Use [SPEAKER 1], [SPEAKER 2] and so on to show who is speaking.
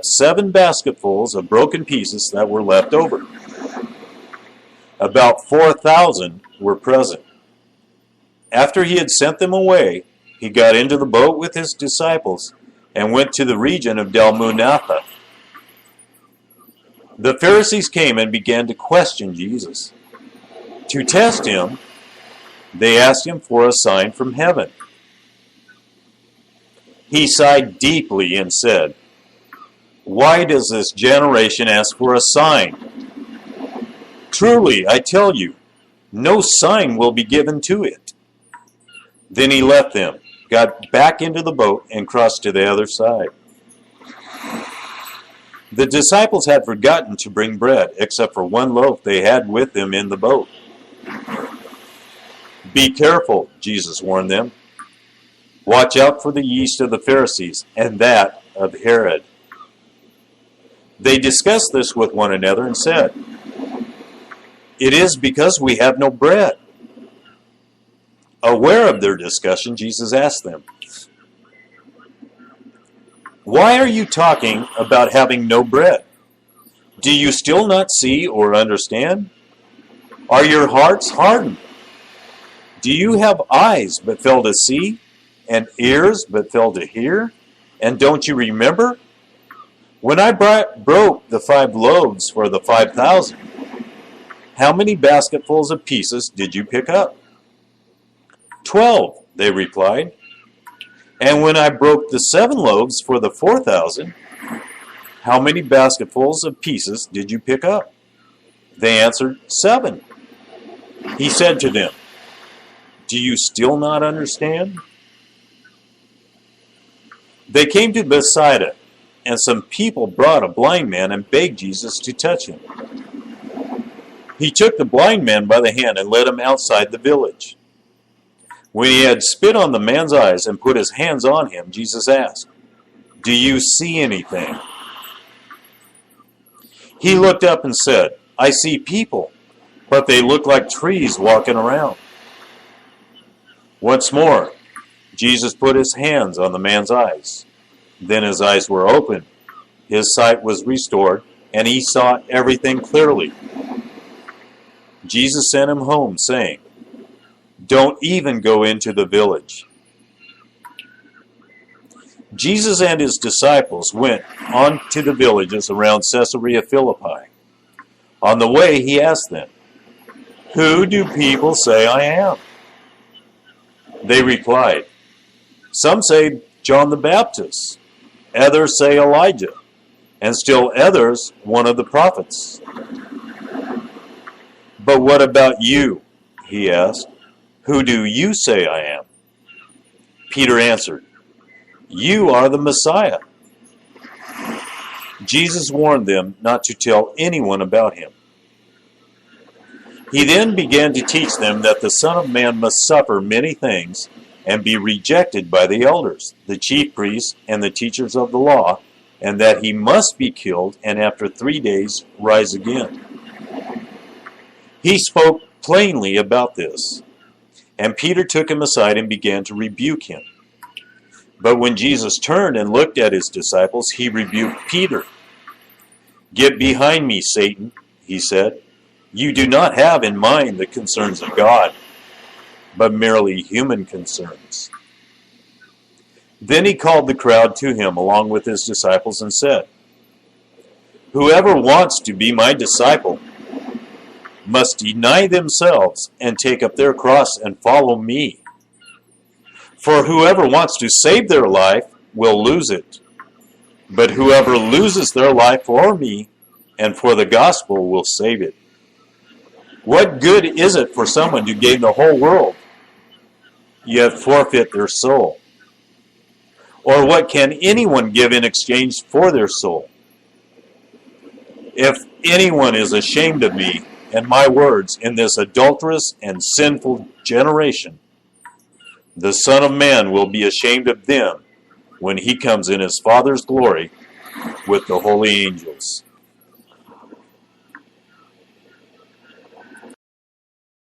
[SPEAKER 1] up 7 basketfuls of broken pieces that were left over. About 4,000 were present. After he had sent them away, he got into the boat with his disciples and went to the region of Dalmanutha. The Pharisees came and began to question Jesus. To test him, they asked him for a sign from heaven. He sighed deeply and said, "Why does this generation ask for a sign? Truly, I tell you, no sign will be given to it." Then he left them, got back into the boat, and crossed to the other side. The disciples had forgotten to bring bread, except for 1 loaf they had with them in the boat. "Be careful," Jesus warned them. "Watch out for the yeast of the Pharisees and that of Herod." They discussed this with one another and said, "It is because we have no bread." Aware of their discussion, Jesus asked them, "Why are you talking about having no bread? Do you still not see or understand? Are your hearts hardened? Do you have eyes but fail to see, and ears but fail to hear? And don't you remember? When I broke the 5 loaves for the 5,000, how many basketfuls of pieces did you pick up?" 12, they replied. "And when I broke the 7 loaves for the 4,000, how many basketfuls of pieces did you pick up?" They answered, 7. He said to them, "Do you still not understand?" They came to Bethsaida, and some people brought a blind man and begged Jesus to touch him. He took the blind man by the hand and led him outside the village. When he had spit on the man's eyes and put his hands on him, Jesus asked, "Do you see anything?" He looked up and said, "I see people, but they look like trees walking around." Once more, Jesus put his hands on the man's eyes. Then his eyes were opened, his sight was restored, and he saw everything clearly. Jesus sent him home, saying, "Don't even go into the village." Jesus and his disciples went on to the villages around Caesarea Philippi. On the way, he asked them, "Who do people say I am?" They replied, "Some say John the Baptist, others say Elijah, and still others one of the prophets." "But what about you?" he asked. "Who do you say I am?" Peter answered, "You are the Messiah." Jesus warned them not to tell anyone about him. He then began to teach them that the Son of Man must suffer many things and be rejected by the elders, the chief priests, and the teachers of the law, and that he must be killed and after 3 days rise again. He spoke plainly about this, and Peter took him aside and began to rebuke him. But when Jesus turned and looked at his disciples, he rebuked Peter. "Get behind me, Satan," he said. "You do not have in mind the concerns of God, but merely human concerns." Then he called the crowd to him along with his disciples and said, "Whoever wants to be my disciple must deny themselves and take up their cross and follow me. For whoever wants to save their life will lose it, but whoever loses their life for me and for the gospel will save it. What good is it for someone to gain the whole world, yet forfeit their soul? Or what can anyone give in exchange for their soul? If anyone is ashamed of me and my words in this adulterous and sinful generation, the Son of Man will be ashamed of them when he comes in his Father's glory with the holy angels."